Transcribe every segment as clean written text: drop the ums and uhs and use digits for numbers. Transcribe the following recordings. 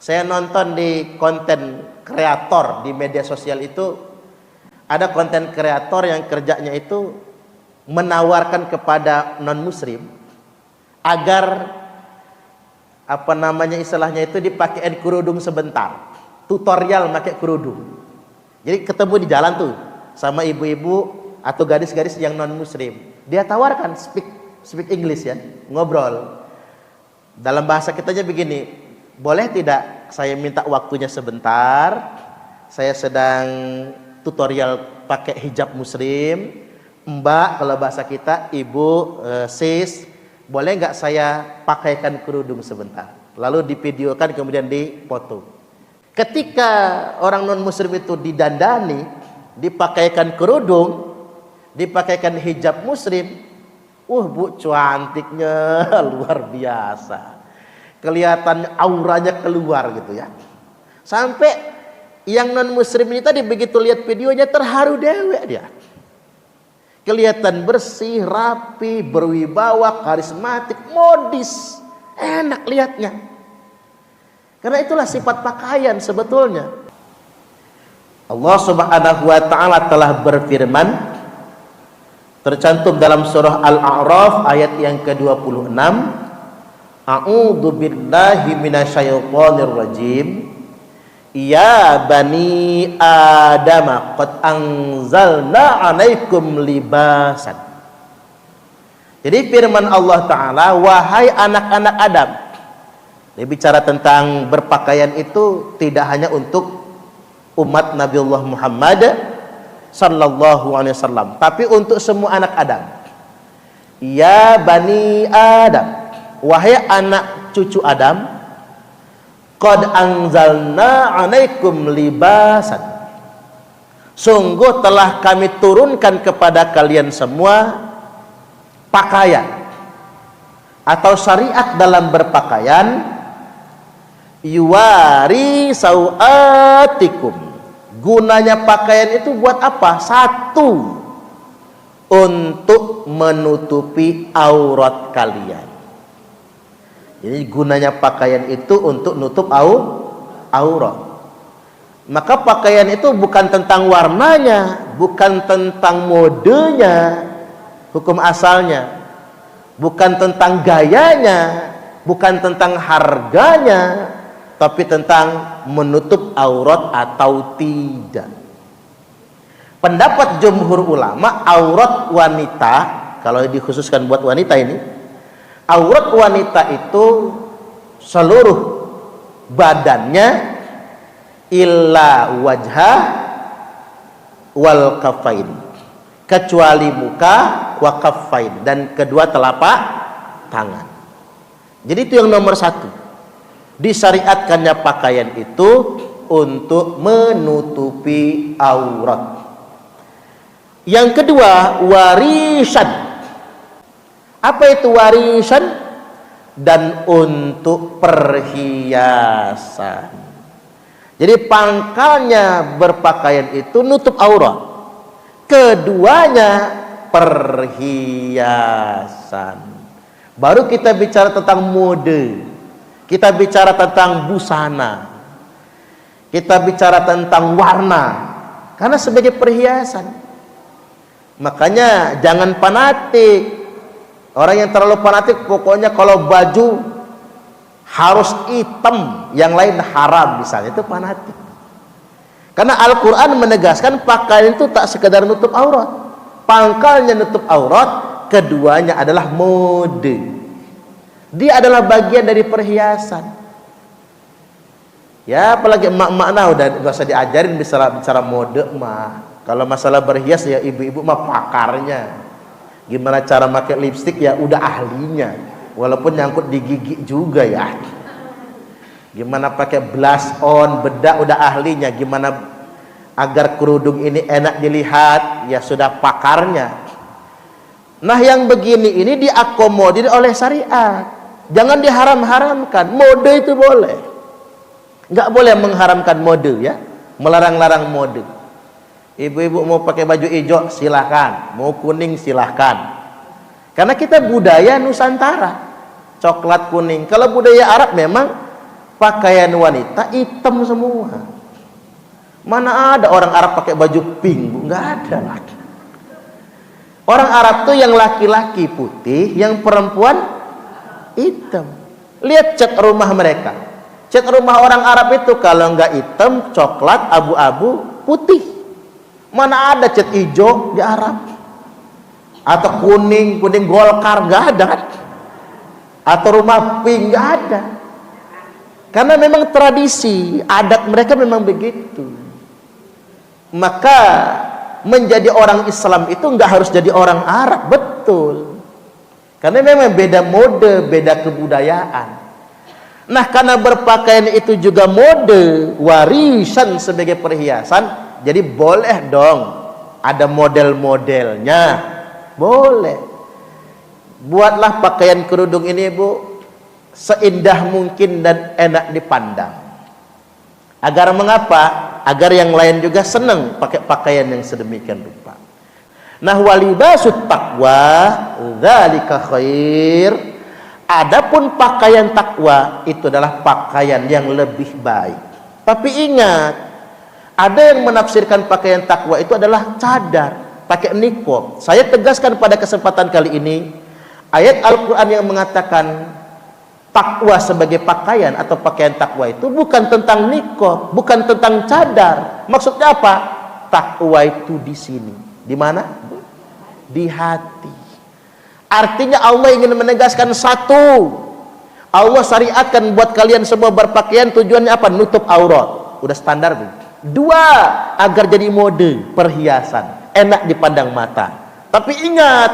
Saya nonton di konten kreator di media sosial itu, ada konten kreator yang kerjanya itu menawarkan kepada non muslim agar apa namanya istilahnya itu dipakein kerudung sebentar, tutorial pakai kerudung. Jadi ketemu di jalan tuh sama ibu-ibu atau gadis-gadis yang non muslim, dia tawarkan speak English ya, ngobrol. Dalam bahasa kitanya begini, boleh tidak saya minta waktunya sebentar, saya sedang tutorial pakai hijab muslim. Mbak, kalau bahasa kita ibu, sis, boleh nggak saya pakaikan kerudung sebentar, lalu divideokan kemudian dipoto. Ketika orang non muslim itu didandani, dipakaikan kerudung, dipakaikan hijab muslim, bu cantiknya luar biasa, kelihatan auranya keluar gitu ya, sampai yang non muslim ini tadi begitu lihat videonya terharu dewek dia, kelihatan bersih, rapi, berwibawa, karismatik, modis, enak lihatnya. Karena itulah sifat pakaian sebetulnya. Allah Subhanahu wa taala telah berfirman, tercantum dalam surah Al-A'raf ayat yang ke-26, A'udzu billahi minasyaitonir rajim. Ya bani Adam qad anzalna 'alaikum libasan. Jadi firman Allah taala, wahai anak-anak Adam. Dia bicara tentang berpakaian itu tidak hanya untuk umat Nabiullah Muhammad sallallahu alaihi wasallam, tapi untuk semua anak Adam. Ya bani Adam, wahai anak cucu Adam, qad anzalna 'alaikum libasan. Sungguh telah kami turunkan kepada kalian semua pakaian atau syariat dalam berpakaian, yuwari sauatikum. Gunanya pakaian itu buat apa? Satu, untuk menutupi aurat kalian. Jadi gunanya pakaian itu untuk nutup aurat. Maka pakaian itu bukan tentang warnanya, bukan tentang modenya, hukum asalnya, bukan tentang gayanya, bukan tentang harganya, tapi tentang menutup aurat atau tidak. Pendapat jumhur ulama, aurat wanita, kalau dikhususkan buat wanita ini, aurat wanita itu seluruh badannya illa wajha wal kafain, kecuali muka wa kafain, dan kedua telapak tangan. Jadi itu yang nomor satu, disyariatkannya pakaian itu untuk menutupi aurat. Yang kedua, warisan. Apa itu warisan? Dan untuk perhiasan. Jadi pangkalnya berpakaian itu nutup aurat, keduanya perhiasan. Baru kita bicara tentang mode, kita bicara tentang busana, kita bicara tentang warna, karena sebagai perhiasan. Makanya jangan fanatik. Orang yang terlalu fanatik pokoknya kalau baju harus hitam, yang lain haram misalnya, itu fanatik. Karena Al-Quran menegaskan pakaian itu tak sekedar nutup aurat, pangkalnya nutup aurat, keduanya adalah mode. Dia adalah bagian dari perhiasan. Ya apalagi emak-emak nah udah gak usah diajarin bicara mode mah. Kalau masalah berhias ya ibu-ibu mah pakarnya. Gimana cara pakai lipstik ya udah ahlinya. Walaupun nyangkut di gigi juga ya. Gimana pakai blush on, bedak udah ahlinya. Gimana agar kerudung ini enak dilihat ya sudah pakarnya. Nah yang begini ini diakomodir oleh syariat. Jangan diharam-haramkan. Mode itu boleh, nggak boleh mengharamkan mode ya, melarang-larang mode. Ibu-ibu mau pakai baju hijau silahkan, mau kuning silahkan, karena kita budaya Nusantara, coklat kuning. Kalau budaya Arab memang pakaian wanita hitam semua. Mana ada orang Arab pakai baju pink, Bu? Nggak ada lagi. Orang Arab tuh yang laki-laki putih, yang perempuan hitam. Lihat cat rumah mereka. Cat rumah orang Arab itu kalau nggak hitam, coklat, abu-abu, putih. Mana ada cat hijau di Arab? Atau kuning Golkar, nggak ada kan? Atau rumah pink, nggak ada. Karena memang tradisi, adat mereka memang begitu. Maka menjadi orang Islam itu nggak harus jadi orang Arab, betul. Karena memang beda mode, beda kebudayaan. Nah, karena berpakaian itu juga mode, warisan sebagai perhiasan, jadi boleh dong ada model-modelnya. Boleh. Buatlah pakaian kerudung ini, Bu, seindah mungkin dan enak dipandang. Agar mengapa? Agar yang lain juga senang pakai pakaian yang sedemikian rupa. Nah, walibasut taqwa dzalika khair. Adapun pakaian takwa itu adalah pakaian yang lebih baik. Tapi ingat, ada yang menafsirkan pakaian takwa itu adalah cadar, pakai niqab. Saya tegaskan pada kesempatan kali ini, ayat Al-Qur'an yang mengatakan takwa sebagai pakaian atau pakaian takwa itu bukan tentang niqab, bukan tentang cadar. Maksudnya apa? Takwa itu di sini. Di mana? Di hati. Artinya Allah ingin menegaskan satu. Allah syariatkan buat kalian semua berpakaian, tujuannya apa? Nutup aurat. Udah standar, Bu. Dua, agar jadi mode, perhiasan, enak dipandang mata. Tapi ingat,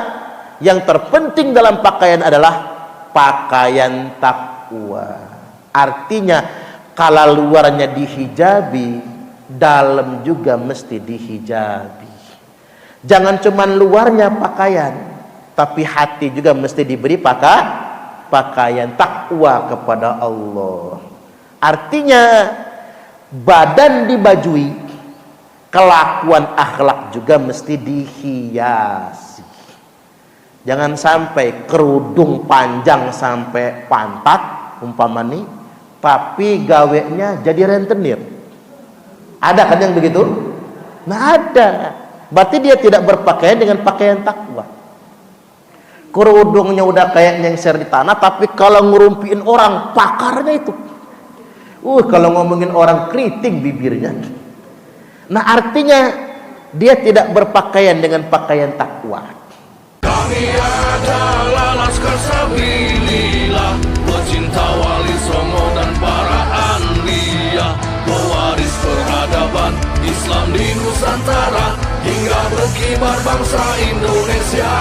yang terpenting dalam pakaian adalah pakaian takwa. Artinya kalau luarnya dihijabi, dalam juga mesti dihijabi. Jangan cuman luarnya pakaian, tapi hati juga mesti diberi pakaian takwa kepada Allah. Artinya badan dibajui, kelakuan akhlak juga mesti dihiasi. Jangan sampai kerudung panjang sampai pantat umpama nih, tapi gaweknya jadi rentenir. Ada kan yang begitu? Nah, ada. Berarti dia tidak berpakaian dengan pakaian takwa. Kerudungnya udah kayak nyengser di tanah, tapi kalau ngerumpiin orang, pakarnya itu. Kalau ngomongin orang keriting bibirnya. Nah, artinya dia tidak berpakaian dengan pakaian takwa. Kami adalah Laskar Sabilillah, pecinta Wali Songo dan para anbiya, pewaris peradaban Islam di Nusantara hingga berkibar bangsa Indonesia.